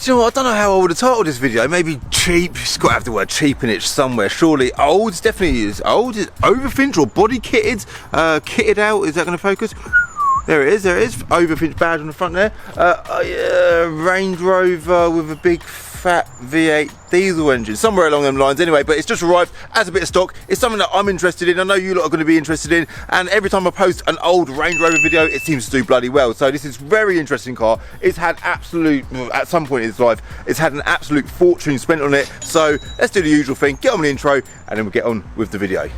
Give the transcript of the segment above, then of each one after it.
Do you know what? I don't know how I would have titled this video. Maybe cheap. It's got to have the word cheap in it somewhere, surely. Old, it definitely is old. Is it OVERFINCH or body kitted? Kitted out, is that going to focus? There it is, there it is. OVERFINCH badge on the front there. Range Rover with a big fat V8 diesel engine, somewhere along them lines anyway, but it's just arrived as a bit of stock. It's something that I'm interested in. I know you lot are going to be interested in, and every time I post an old Range Rover video, it seems to do bloody well. So this is a very interesting car. It's had at some point in its life, it's had an absolute fortune spent on it. So let's do the usual thing, get on with the intro, and then we'll get on with the video.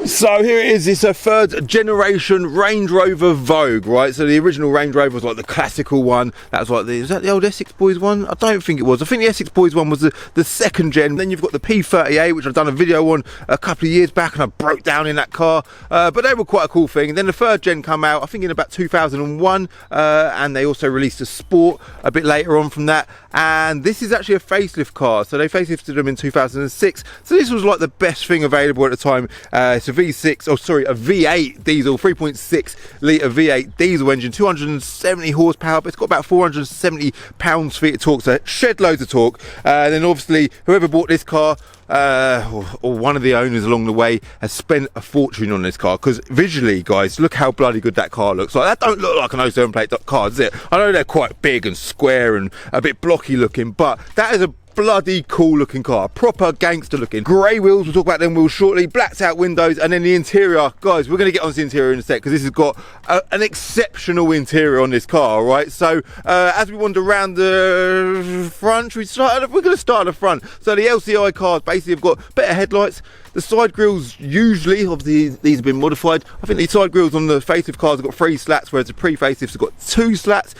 So here it is, it's a third generation Range Rover Vogue, right? So the original Range Rover was like the classical one. That was like is that the old Essex Boys one? I don't think it was. I think the Essex Boys one was the second gen. Then you've got the P38, which I've done a video on a couple of years back, and I broke down in that car. But they were quite a cool thing. And then the third gen come out, I think in about 2001, and they also released a Sport a bit later on from that. And this is actually a facelift car. So they facelifted them in 2006. So this was like the best thing available at the time. It's a V8 diesel, 3.6 litre V8 diesel engine, 270 horsepower, but it's got about 470 pounds-feet of torque, so shed loads of torque. And then obviously whoever bought this car, or one of the owners along the way, has spent a fortune on this car, because visually, guys, look how bloody good that car looks. Like, that don't look like an 07 plate car, does it? I know they're quite big and square and a bit blocky looking, but that is a bloody cool looking car, proper gangster looking. Grey wheels, we'll talk about them wheels shortly, blacked out windows, and then the interior, guys, we're going to get on the interior in a sec, because this has got an exceptional interior on this car, right? So as we wander around the front, we're going to start at the front. So the LCI cars basically have got better headlights. The side grills, usually, obviously these have been modified. I think the side grills on the facelift cars have got 3 slats, whereas the pre-facelifts have got 2 slats.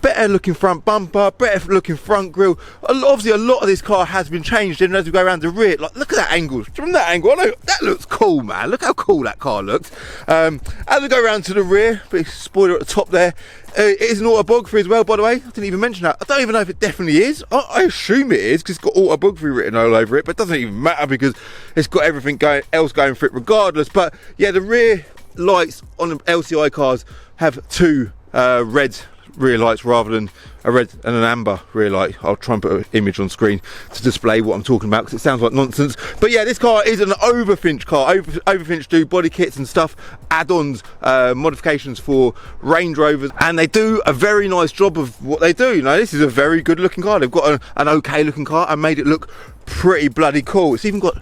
Better looking front bumper, better looking front grille. Obviously a lot of this car has been changed, and as we go around the rear, like, look at that angle. From that angle, I know that looks cool, man. Look how cool that car looks. As we go around to the rear, big spoiler at the top there. It is an autobiography as well, by the way. I didn't even mention that. I don't even know if it definitely is. I assume it is, because it's got autobiography written all over it, but it doesn't even matter because it's got everything else going for it regardless. But yeah, the rear lights on the LCI cars have 2 red rear lights rather than a red and an amber rear light. I'll try and put an image on screen to display what I'm talking about, because it sounds like nonsense. But yeah, this car is an OVERFINCH car. OVERFINCH do body kits and stuff, add-ons, modifications for Range Rovers, and they do a very nice job of what they do. You know, this is a very good looking car. They've got an okay looking car and made it look pretty bloody cool. It's even got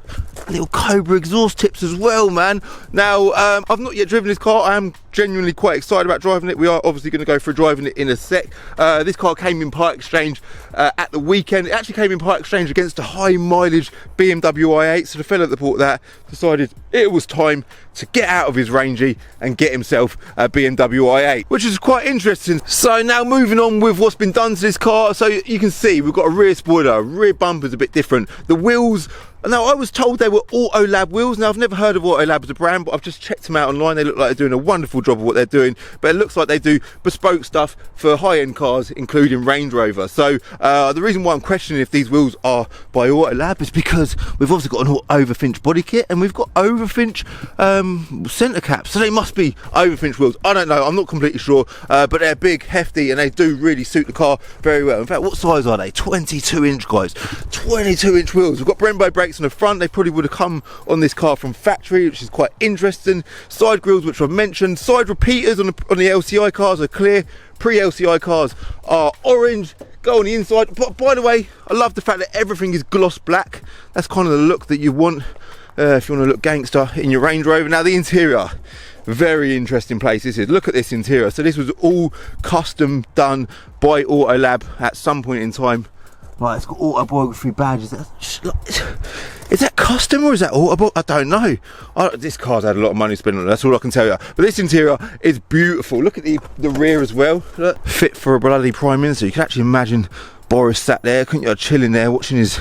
little Cobra exhaust tips as well, man. Now, I've not yet driven this car. I am genuinely quite excited about driving it. We are obviously going to go for driving it in a sec. This car came in part exchange at the weekend. It actually came in part exchange against a high mileage BMW i8, so the fella that bought that decided it was time to get out of his Rangey and get himself a BMW i8, which is quite interesting. So now moving on with what's been done to this car. So you can see we've got a rear spoiler, rear bumper's a bit different. The wheels, now I was told they were Autolab wheels. Now I've never heard of Autolab as a brand, but I've just checked them out online. They look like they're doing a wonderful job of what they're doing, but it looks like they do bespoke stuff for high-end cars, including Range Rover. So the reason why I'm questioning if these wheels are by Autolab is because we've obviously got an OVERFINCH body kit, and we've got OVERFINCH centre caps, so they must be OVERFINCH wheels. I don't know, I'm not completely sure, but they're big, hefty, and they do really suit the car very well. In fact, what size are they? 22 inch, guys. 22 inch wheels. We've got Brembo brakes on the front. They probably would have come on this car from factory, which is quite interesting. Side grills, which I've mentioned. Side repeaters on the LCI cars are clear. Pre-LCI cars are orange. Go on the inside. But by the way, I love the fact that everything is gloss black. That's kind of the look that you want if you want to look gangster in your Range Rover. Now the interior, very interesting place this is. Look at this interior. So this was all custom done by Autolab at some point in time. Right, it's got autobiography badges. Is that custom or is that auto? I don't know. This car's had a lot of money spent on it, that's all I can tell you. But this interior is beautiful. Look at the rear as well. Look, fit for a bloody Prime Minister. You can actually imagine Boris sat there, couldn't you, chilling there, watching his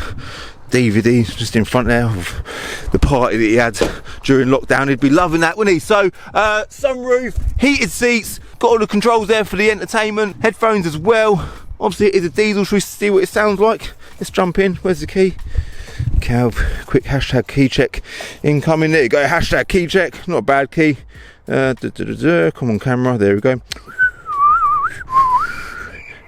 DVD just in front there of the party that he had during lockdown. He'd be loving that, wouldn't he? So sunroof, heated seats, got all the controls there for the entertainment, headphones as well. Obviously it is a diesel. Should we see what it sounds like? Let's jump in. Where's the key? Calv, quick hashtag key check incoming. There you go, hashtag key check. Not a bad key. Come on camera, there we go.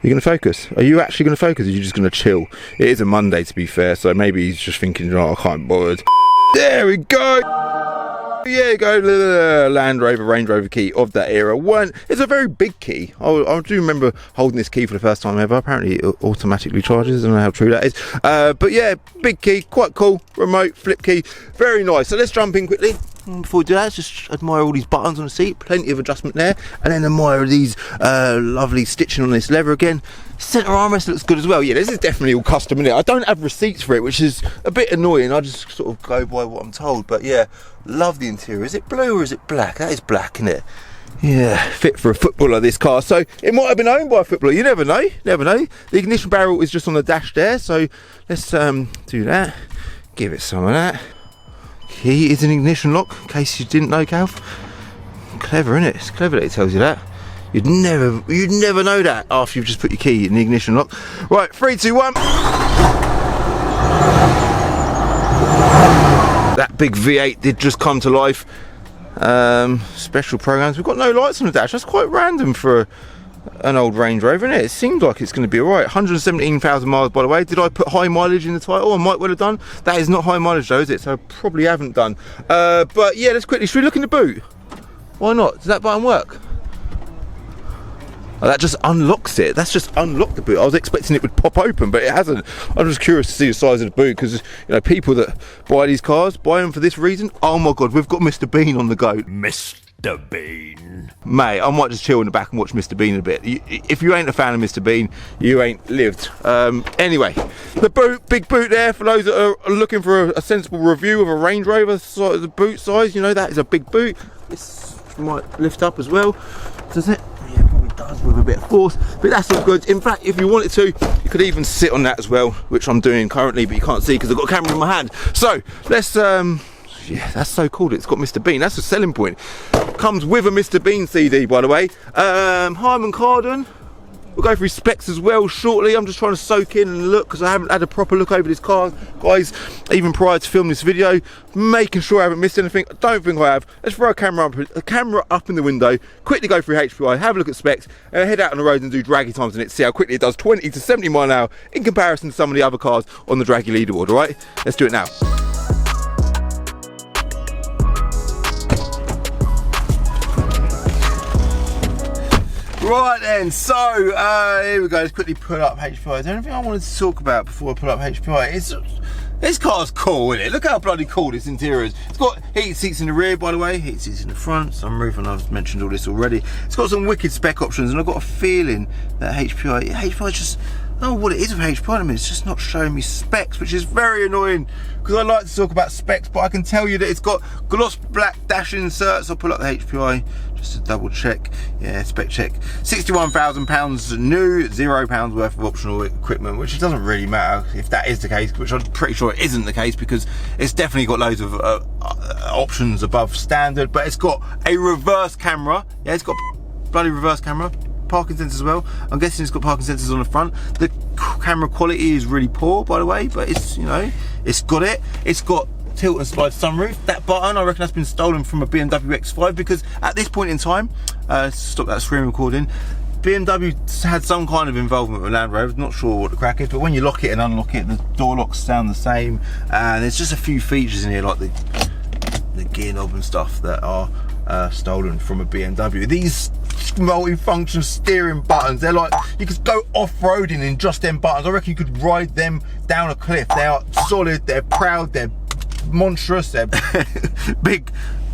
You're going to focus? Are you actually going to focus, or are you just going to chill? It is a Monday, to be fair, so maybe he's just thinking, oh, I can't bother. There we go! Yeah, go Land Rover, Range Rover key of that era. It's a very big key. I do remember holding this key for the first time ever. Apparently it automatically charges. I don't know how true that is. But yeah, big key, quite cool. Remote, flip key, very nice. So let's jump in quickly. Before we do that, just admire all these buttons on the seat. Plenty of adjustment there. And then admire these lovely stitching on this leather again. Centre armrest looks good as well. Yeah, this is definitely all custom in it. I don't have receipts for it, which is a bit annoying. I just sort of go by what I'm told. But yeah, love the interior. Is it blue or is it black? That is black, isn't it? Yeah, fit for a footballer, this car. So it might have been owned by a footballer. You never know. Never know. The ignition barrel is just on the dash there. So let's do that. Give it some of that. Key is an ignition lock, in case you didn't know, Calv. Clever, isn't it? It's clever that it tells you that. You'd never know that after you've just put your key in the ignition lock. Right, 3, 2, 1. That big V8 did just come to life. Special programs. We've got no lights on the dash. That's quite random for an old Range Rover, isn't it? It seems like it's going to be alright. 117,000 miles, by the way. Did I put high mileage in the title? I might well have done. That is not high mileage though, is it? So I probably haven't done. But yeah, let's quickly. Should we look in the boot? Why not? Does that button work? Oh, that just unlocks it. That's just unlocked the boot. I was expecting it would pop open, but it hasn't. I'm just curious to see the size of the boot, because, you know, people that buy these cars buy them for this reason. Oh my god, we've got Mr. Bean on the go. Mr. Bean. Mate, I might just chill in the back and watch Mr. Bean a bit. If you ain't a fan of Mr. Bean, you ain't lived. Anyway, the boot, big boot there for those that are looking for a sensible review of a Range Rover. The boot size, you know, that is a big boot. This might lift up as well, does it? Yeah, probably does with a bit of force, but that's all good. In fact, if you wanted to, you could even sit on that as well, which I'm doing currently, but you can't see because I've got a camera in my hand. So let's yeah, that's so cool. It's got Mr. Bean. That's a selling point. Comes with a Mr. Bean CD, by the way. Harman Kardon. We'll go through specs as well shortly. I'm just trying to soak in and look, because I haven't had a proper look over this car, guys, even prior to filming this video, making sure I haven't missed anything. I don't think I have. Let's throw a camera up in the window, quickly go through HPI, have a look at specs, and head out on the road and do draggy times in it, see how quickly it does 20 to 70 miles an hour in comparison to some of the other cars on the draggy leaderboard. All right, let's do it now. Right then, so here we go. Let's quickly put up HPI. Is there anything I wanted to talk about before I put up HPI? This car's cool, isn't it? Look how bloody cool this interior is. It's got heated seats in the rear, by the way, heated seats in the front, sunroof, and I've mentioned all this already. It's got some wicked spec options, and I've got a feeling that HPI is just, I don't know what it is with HPI. I mean, it's just not showing me specs, which is very annoying, because I like to talk about specs, but I can tell you that it's got gloss black dash inserts. I'll pull up the HPI just to double check. Yeah, spec check. £61,000 new, £0 worth of optional equipment, which doesn't really matter if that is the case, which I'm pretty sure it isn't the case, because it's definitely got loads of options above standard. But it's got a reverse camera. Yeah, it's got bloody reverse camera. Parking sensors as well. I'm guessing it's got parking sensors on the front. The camera quality is really poor, by the way, but it's, you know, it's got it. It's got tilt and slide sunroof. That button, I reckon that's been stolen from a BMW X5, because at this point in time, stop that screen recording, BMW had some kind of involvement with Land Rover. Not sure what the crack is, but when you lock it and unlock it, the door locks sound the same, and there's just a few features in here, like the gear knob and stuff, that are stolen from a BMW. These multi-function steering buttons, they're like, you could go off-roading in just them buttons. I reckon you could ride them down a cliff. They are solid, they're proud, they're monstrous, they're big,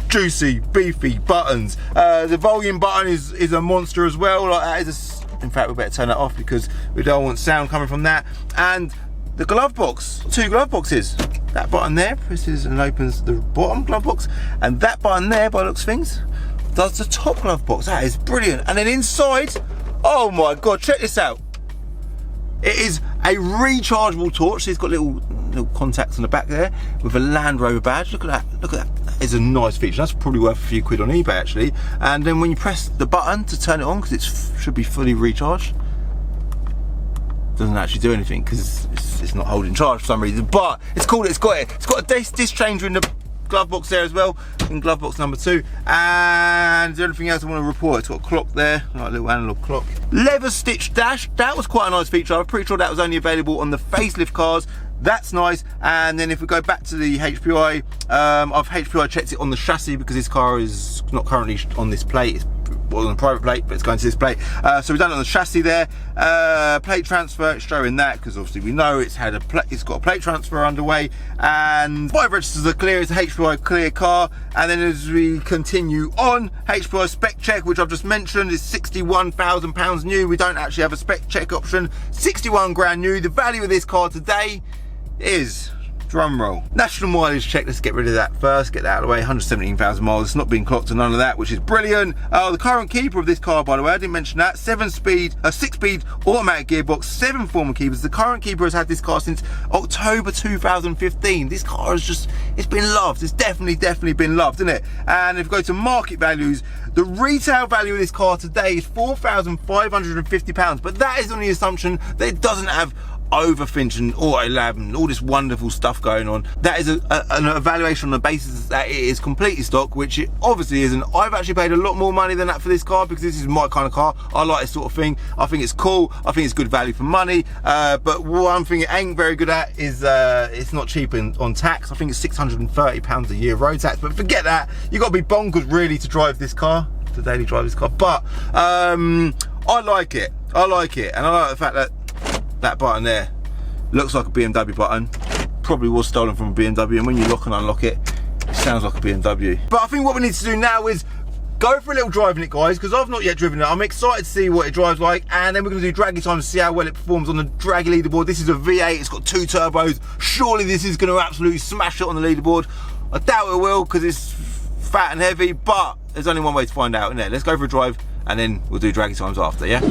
juicy, beefy buttons. The volume button is a monster as well. Like, that is in fact, we better turn that off, because we don't want sound coming from that. And the glove box, 2 glove boxes. That button there presses and opens the bottom glove box, and that button there, by the looks of things, does the top glove box. That is brilliant. And then inside, oh my god, check this out. It is a rechargeable torch. So it's got little little contacts on the back there with a Land Rover badge. Look at that, look at that. That is a nice feature. That's probably worth a few quid on eBay actually. And then when you press the button to turn it on, because it should be fully recharged, doesn't actually do anything because it's not holding charge for some reason. But it's cool that it's got it. It's got a disc changer in the glove box there as well, in glove box number 2. And is there anything else I want to report? It's got a clock there, like a little analog clock. Leather stitched dash, that was quite a nice feature. I'm pretty sure that was only available on the facelift cars. That's nice. And then if we go back to the HPI, I've HPI checked it on the chassis because this car is not currently on this plate. It's on a private plate, but it's going to this plate. So we've done it on the chassis there. Plate transfer, it's showing that because obviously we know it's got a plate transfer underway. And 5 registers are clear. It's a HPI clear car. And then as we continue on, HPI spec check, which I've just mentioned, is £61,000 new. We don't actually have a spec check option. 61 grand new. The value of this car today is, drum roll, national mileage check. Let's get rid of that first, get that out of the way. 117,000 miles. It's not been clocked to none of that, which is brilliant. The current keeper of this car, by the way, I didn't mention that, 6-speed automatic gearbox, 7 former keepers. The current keeper has had this car since October 2015. This car has just, it's been loved. It's definitely been loved, isn't it? And if we go to market values, the retail value of this car today is £4,550, but that is on the assumption that it doesn't have OVERFINCH and Auto Lab and all this wonderful stuff going on. That is an evaluation on the basis that it is completely stock, which it obviously isn't. I've actually paid a lot more money than that for this car because this is my kind of car. I like this sort of thing. I think it's cool. I think it's good value for money. But one thing it ain't very good at is it's not cheap on tax. I think it's £630 a year road tax, but forget that. You've got to be bonkers really to drive this car, to daily drive this car. But I like it. I like it. And I like the fact that that button there looks like a BMW button. Probably was stolen from a BMW, and when you lock and unlock it, it sounds like a BMW. But I think what we need to do now is go for a little drive in it, guys, because I've not yet driven it. I'm excited to see what it drives like, and then we're going to do draggy time to see how well it performs on the draggy leaderboard. This is a V8, it's got 2 turbos. Surely this is going to absolutely smash it on the leaderboard. I doubt it will because it's fat and heavy, but there's only one way to find out, isn't there? Let's go for a drive, and then we'll do draggy times after, yeah?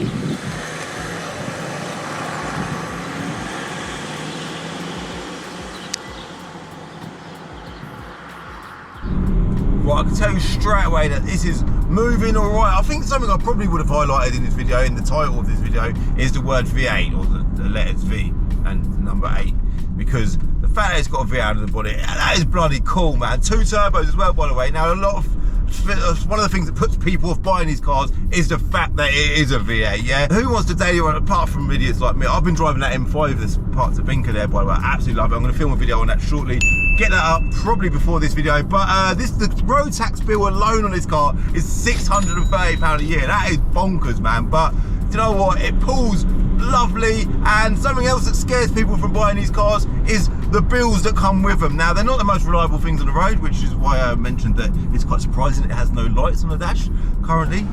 Right, I can tell you straight away that this is moving all right. I think something I probably would have highlighted in this video, in the title of this video, is the word V8, or the letters V and the number 8, because the fact that it's got a V out of the body, that is bloody cool, man. 2 turbos as well, by the way. Now, one of the things that puts people off buying these cars is the fact that it is a V8, yeah? Who wants to daily run, apart from idiots like me? I've been driving that M5, this part to Binker there, by the way. I absolutely love it. I'm going to film a video on that shortly. Get that up probably before this video. But the road tax bill alone on this car is £630 a year. That is bonkers, man. But do you know what? It pulls lovely. And something else that scares people from buying these cars is the bills that come with them. Now, they're not the most reliable things on the road, which is why I mentioned that it's quite surprising it has no lights on the dash currently,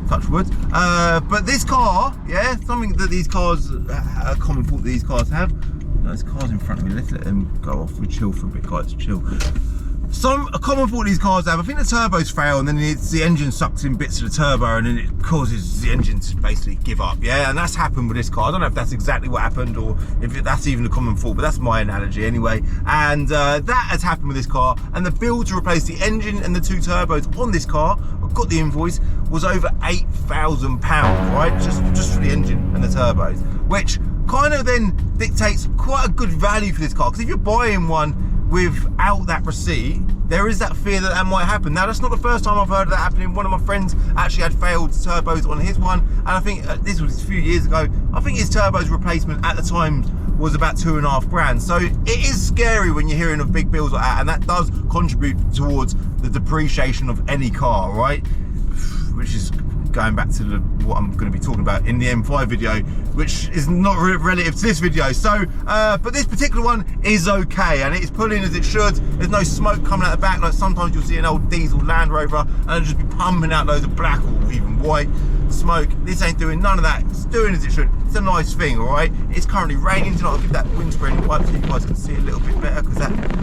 touch wood. But this car, yeah, something that these cars, a common fault that these cars have. There's cars in front of me, let's let them go off. We chill for a bit, guys, chill. A common fault these cars have, I think the turbos fail, and then the engine sucks in bits of the turbo, and then it causes the engine to basically give up, yeah? And that's happened with this car. I don't know if that's exactly what happened, or if that's even a common fault, but that's my analogy anyway. And that has happened with this car, and the bill to replace the engine and the 2 turbos on this car, I've got the invoice, was over £8,000, right? Just for the engine and the turbos, which kind of then dictates quite a good value for this car, because if you're buying one without that receipt, there is that fear that might happen. Now, that's not the first time I've heard of that happening. One of my friends actually had failed turbos on his one, and I think this was a few years ago. I think his turbo's replacement at the time was about 2.5 grand. So it is scary when you're hearing of big bills like that, and that does contribute towards the depreciation of any car, right? Which is going back to what I'm going to be talking about in the M5 video, which is not relative to this video. So, but this particular one is okay, and it's pulling as it should. There's no smoke coming out the back, like sometimes you'll see an old diesel Land Rover, and it'll just be pumping out loads of black or even white smoke. This ain't doing none of that. It's doing as it should. It's a nice thing, all right? It's currently raining tonight. I'll give that windscreen wipe so you guys can see a little bit better, because that isn't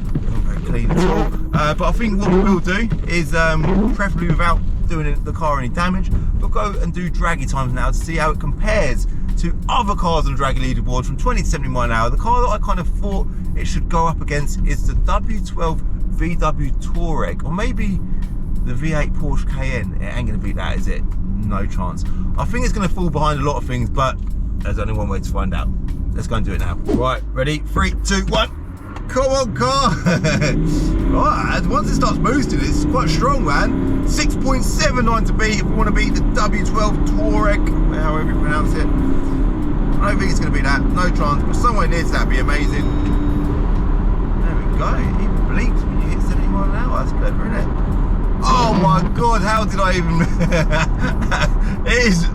very clean at all. But I think what we will do is, preferably without doing the car any damage. We'll go and do draggy times now to see how it compares to other cars on the draggy leaderboard from 20 to 70 mile an hour. The car that I kind of thought it should go up against is the W12 VW Touareg, or maybe the V8 Porsche Cayenne. It ain't gonna beat that, is it? No chance. I think it's gonna fall behind a lot of things, but there's only one way to find out. Let's go and do it now. Right, ready? 3, 2, 1. Come on, car. Right, once it starts boosting, it's quite strong, man. 6.79 to beat if we want to beat the W12 Touareg, however you pronounce it. I don't think it's going to be that, no chance, but somewhere near to that would be amazing. There we go, it even bleeps when you hit 70 mile an hour, that's clever, isn't it? Oh my god, how did I even... It is,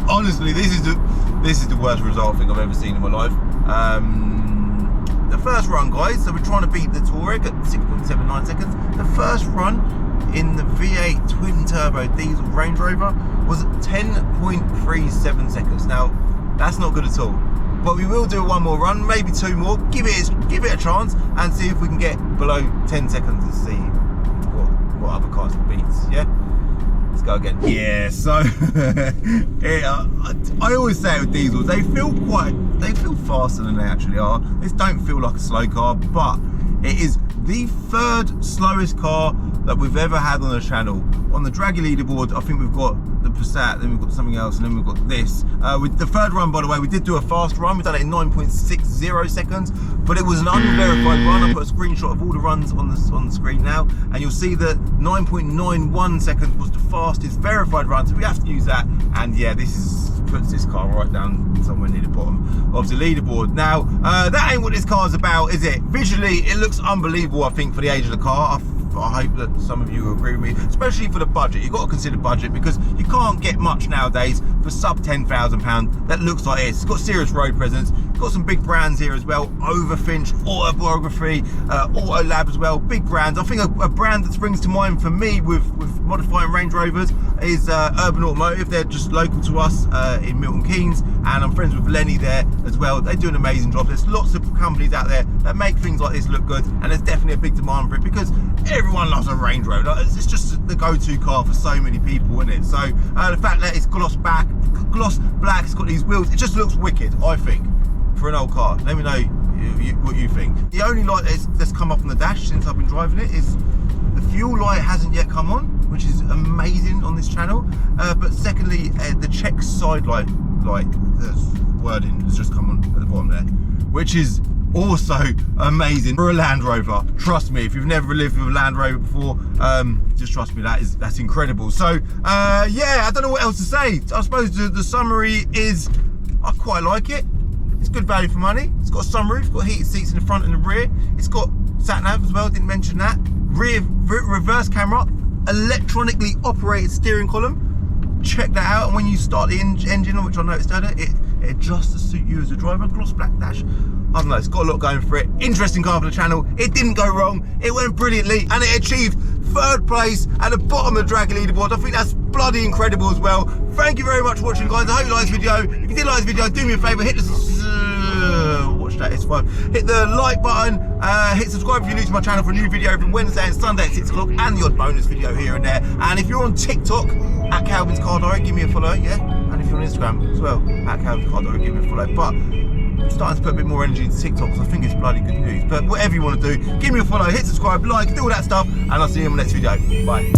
honestly, this is the worst result I think I've ever seen in my life. The first run, guys, so we're trying to beat the Touareg at 6.79 seconds. The first run in the V8 twin turbo diesel Range Rover was 10.37 seconds. Now, that's not good at all. But we will do one more run, maybe 2 more. Give it a chance and see if we can get below 10 seconds and see what other cars it beats. Yeah. Let's go again. Yeah, so I always say it with diesels, they feel faster than they actually are. This don't feel like a slow car, but it is the 3rd slowest car that we've ever had on the channel. On the draggy leaderboard, I think we've got the Passat, then we've got something else, and then we've got this. With the 3rd run, by the way, we did do a fast run. We've done it in 9.60 seconds, but it was an unverified run. I put a screenshot of all the runs on the screen now, and you'll see that 9.91 seconds was the fastest verified run, so we have to use that. And yeah, puts this car right down somewhere near the bottom of the leaderboard. Now, that ain't what this car's about, is it? Visually, it looks unbelievable, I think, for the age of the car. I hope that some of you will agree with me, especially for the budget. You've got to consider budget, because you can't get much nowadays for sub £10,000 that looks like this. It's got serious road presence. It's got some big brands here as well. OVERFINCH, Autobiography, Auto Lab as well. Big brands. I think a brand that springs to mind for me with modifying Range Rovers is Urban Automotive. They're just local to us in Milton Keynes, and I'm friends with Lenny there as well. They do an amazing job. There's lots of companies out there that make things like this look good, and there's definitely a big demand for it because everyone loves a Range Rover. It's just the go-to car for so many people, isn't it? So the fact that it's gloss black, it's got these wheels, it just looks wicked, I think, for an old car. Let me know what you think. The only light that's come up on the dash since I've been driving it is the fuel light hasn't yet come on, which is amazing on this channel. But secondly, the check side light wording has just come on at the bottom there, which is also amazing for a Land Rover. Trust me, if you've never lived with a Land Rover before, just trust me, that's incredible. So yeah, I don't know what else to say. I suppose the summary is I quite like it. It's good value for money. It's got a sunroof, it's got heated seats in the front and the rear. It's got sat nav as well, didn't mention that. Reverse camera, electronically operated steering column. Check that out. And when you start the engine, which I noticed earlier, it adjusts to suit you as a driver. Gloss black dash. I don't know, it's got a lot going for it. Interesting car for the channel. It didn't go wrong. It went brilliantly, and it achieved 3rd place at the bottom of the draggy leaderboard. I think that's bloody incredible as well. Thank you very much for watching, guys. I hope you liked this video. If you did like this video, do me a favour, hit the watch that, it's fun. Hit the like button, hit subscribe if you're new to my channel for a new video every Wednesday and Sunday at 6 o'clock, and the odd bonus video here and there. And if you're on TikTok, at Calvin's Car Diary, give me a follow, yeah? And if you're on Instagram as well, at Calvin's Car Diary, give me a follow. But I'm starting to put a bit more energy into TikTok because I think it's bloody good news. But whatever you want to do, give me a follow, hit subscribe, like, do all that stuff, and I'll see you in my next video. Bye.